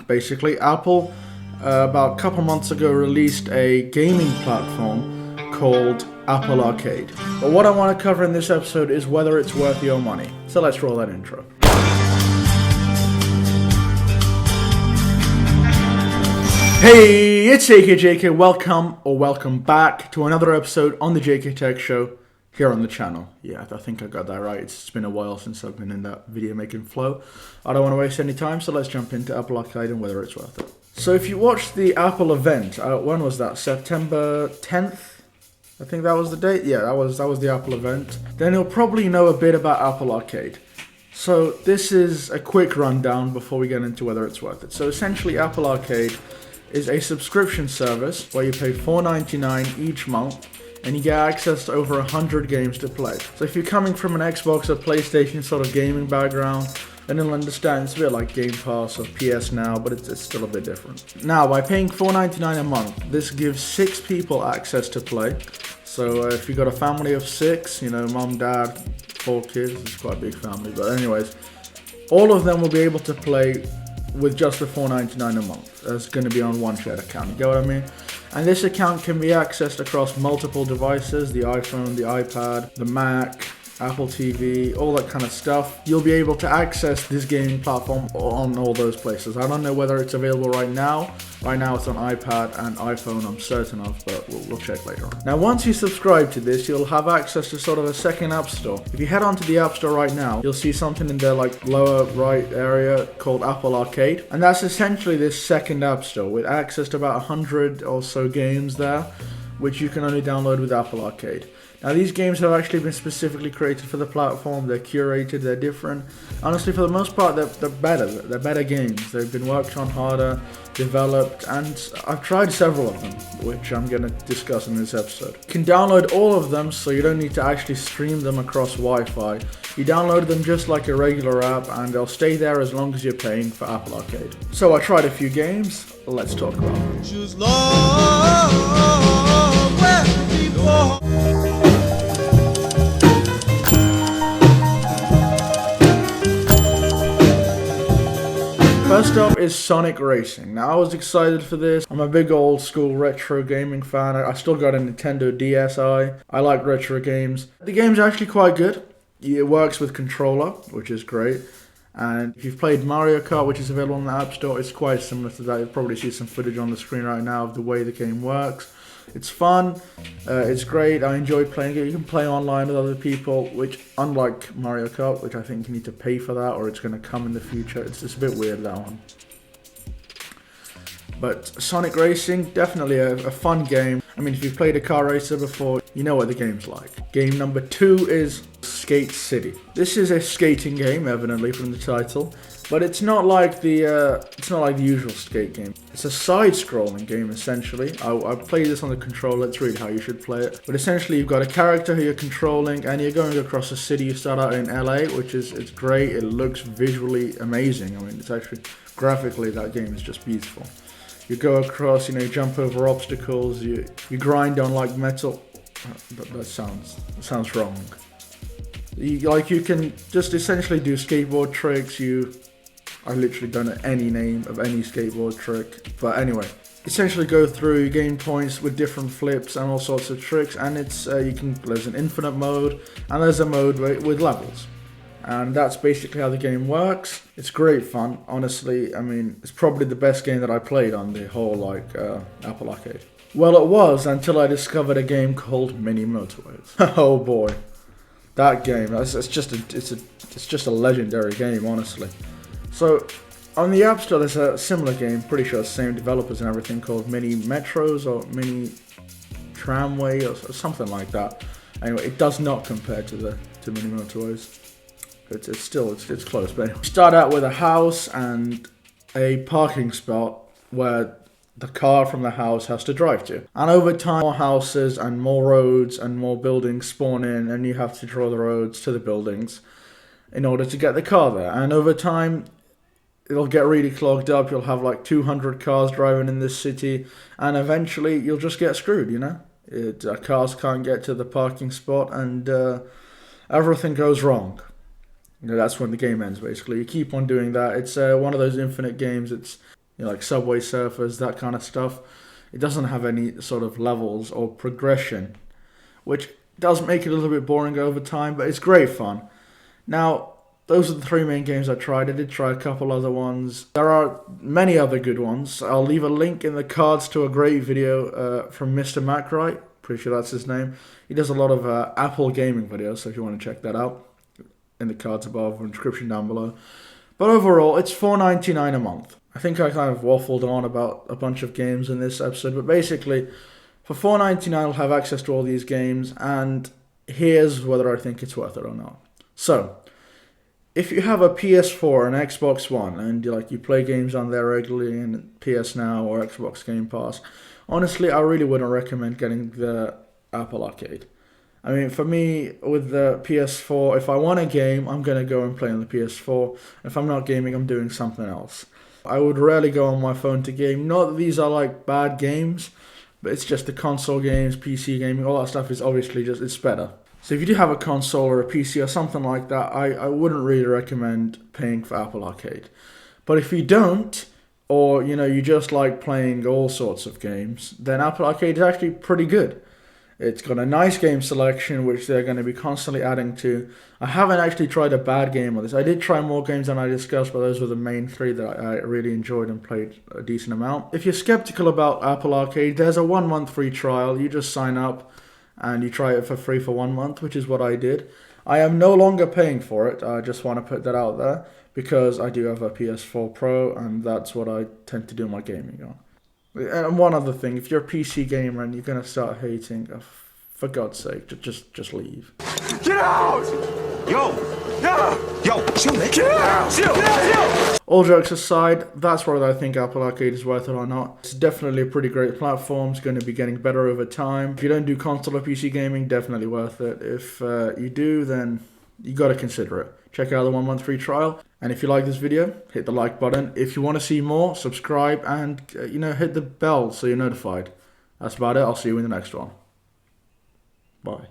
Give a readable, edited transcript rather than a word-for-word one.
Basically, Apple about a couple months ago released a gaming platform called Apple Arcade. But what I want to cover in this episode is whether it's worth your money. So let's roll that intro. Hey, it's AKAJK. Welcome back to another episode on the AKAJK Show here on the channel. Yeah, I think I got that right. It's been a while since I've been in that video making flow. I don't want to waste any time, so let's jump into Apple Arcade and whether it's worth it. So if you watched the Apple event, when was that? September 10th? I think that was the date. Yeah, that was the Apple event. Then you'll probably know a bit about Apple Arcade. So this is a quick rundown before we get into whether it's worth it. So essentially, Apple Arcade is a subscription service where you pay $4.99 each month and you get access to over 100 games to play. So if you're coming from an Xbox or PlayStation sort of gaming background, then you'll understand it's a bit like Game Pass or PS Now, but it's still a bit different. Now, by paying $4.99 a month, this gives 6 people access to play. So if you've got a family of 6, mom, dad, 4 kids, it's quite a big family. But anyways, all of them will be able to play with just the $4.99 a month. That's going to be on one shared account, you get what I mean? And this account can be accessed across multiple devices, the iPhone, the iPad, the Mac, Apple TV, all that kind of stuff. You'll be able to access this gaming platform on all those places. I don't know whether it's available right now. Right now it's on iPad and iPhone, I'm certain of, but we'll check later on. Now, once you subscribe to this, you'll have access to sort of a second app store. If you head onto the app store right now, you'll see something in the lower right area called Apple Arcade. And that's essentially this second app store with access to about 100 or so games there, which you can only download with Apple Arcade. Now, these games have actually been specifically created for the platform. They're curated, they're different. Honestly, for the most part, they're better. They're better games. They've been worked on harder, developed, and I've tried several of them, which I'm going to discuss in this episode. You can download all of them, so you don't need to actually stream them across Wi-Fi. You download them just like a regular app, and they'll stay there as long as you're paying for Apple Arcade. So I tried a few games. Let's talk about them. First up is Sonic Racing. Now, I was excited for this. I'm a big old school retro gaming fan. I still got a Nintendo DSi. I like retro games. The game's actually quite good. It works with controller, which is great. And if you've played Mario Kart, which is available on the App Store, it's quite similar to that. You'll probably see some footage on the screen right now of the way the game works. It's fun, it's great, I enjoy playing it. You can play online with other people, which, unlike Mario Kart, which I think you need to pay for that or it's going to come in the future, it's just a bit weird, that one. But Sonic Racing, definitely a fun game. I mean, if you've played a car racer before, you know what the game's like. Game number 2 is Skate City. This is a skating game, evidently from the title, but it's not like the usual skate game. It's a side-scrolling game essentially. I played this on the controller. Let's read how you should play it. But essentially, you've got a character who you're controlling, and you're going across a city. You start out in LA, which is great. It looks visually amazing. I mean, it's actually graphically that game is just beautiful. You go across, you jump over obstacles. You grind on like metal. That sounds wrong. You can just essentially do skateboard tricks. I literally don't know any name of any skateboard trick. But anyway, essentially go through, you gain points with different flips and all sorts of tricks. And it's there's an infinite mode and there's a mode with levels. And that's basically how the game works. It's great fun, honestly. I mean, it's probably the best game that I played on the whole Apple Arcade. Well, it was until I discovered a game called Mini Motorways. Oh boy, that game! It's just a legendary game, honestly. So, on the App Store, there's a similar game, pretty sure it's the same developers and everything, called Mini Metros or Mini Tramway or something like that. Anyway, it does not compare to Mini Motorways. It's close, but anyway. You start out with a house and a parking spot where the car from the house has to drive to. And over time, more houses and more roads and more buildings spawn in, and you have to draw the roads to the buildings in order to get the car there. And over time, it'll get really clogged up. You'll have like 200 cars driving in this city, and eventually you'll just get screwed, Cars can't get to the parking spot, and everything goes wrong. That's when the game ends, basically. You keep on doing that. It's one of those infinite games. like Subway Surfers, that kind of stuff. It doesn't have any sort of levels or progression, which does make it a little bit boring over time, but it's great fun. Now, those are the 3 main games I tried. I did try a couple other ones. There are many other good ones. I'll leave a link in the cards to a great video from Mr. Macwright. Pretty sure that's his name. He does a lot of Apple gaming videos, so if you want to check that out, in the cards above or description down below. But overall, it's $4.99 a month. I think I kind of waffled on about a bunch of games in this episode, but basically, for $4.99 I'll have access to all these games, and here's whether I think it's worth it or not. So, if you have a PS4 and Xbox One, and you play games on there regularly in PS Now or Xbox Game Pass, honestly, I really wouldn't recommend getting the Apple Arcade. I mean, for me, with the PS4, if I want a game, I'm going to go and play on the PS4. If I'm not gaming, I'm doing something else. I would rarely go on my phone to game. Not that these are like bad games, but it's just the console games, PC gaming, all that stuff is obviously it's better. So if you do have a console or a PC or something like that, I wouldn't really recommend paying for Apple Arcade. But if you don't, or you just like playing all sorts of games, then Apple Arcade is actually pretty good. It's got a nice game selection, which they're going to be constantly adding to. I haven't actually tried a bad game on this. I did try more games than I discussed, but those were the main 3 that I really enjoyed and played a decent amount. If you're skeptical about Apple Arcade, there's a 1-month free trial. You just sign up and you try it for free for 1 month, which is what I did. I am no longer paying for it. I just want to put that out there because I do have a PS4 Pro, and that's what I tend to do my gaming on. And one other thing, if you're a PC gamer and you're going to start hating, for God's sake, just leave. Get out! Yo, chill, man. Get out! Chill! All jokes aside, that's whether I think Apple Arcade is worth it or not. It's definitely a pretty great platform. It's going to be getting better over time. If you don't do console or PC gaming, definitely worth it. If you do, then you got to consider it. Check out the 1-month free trial. And if you like this video, hit the like button. If you want to see more, subscribe and hit the bell so you're notified. That's about it. I'll see you in the next one. Bye.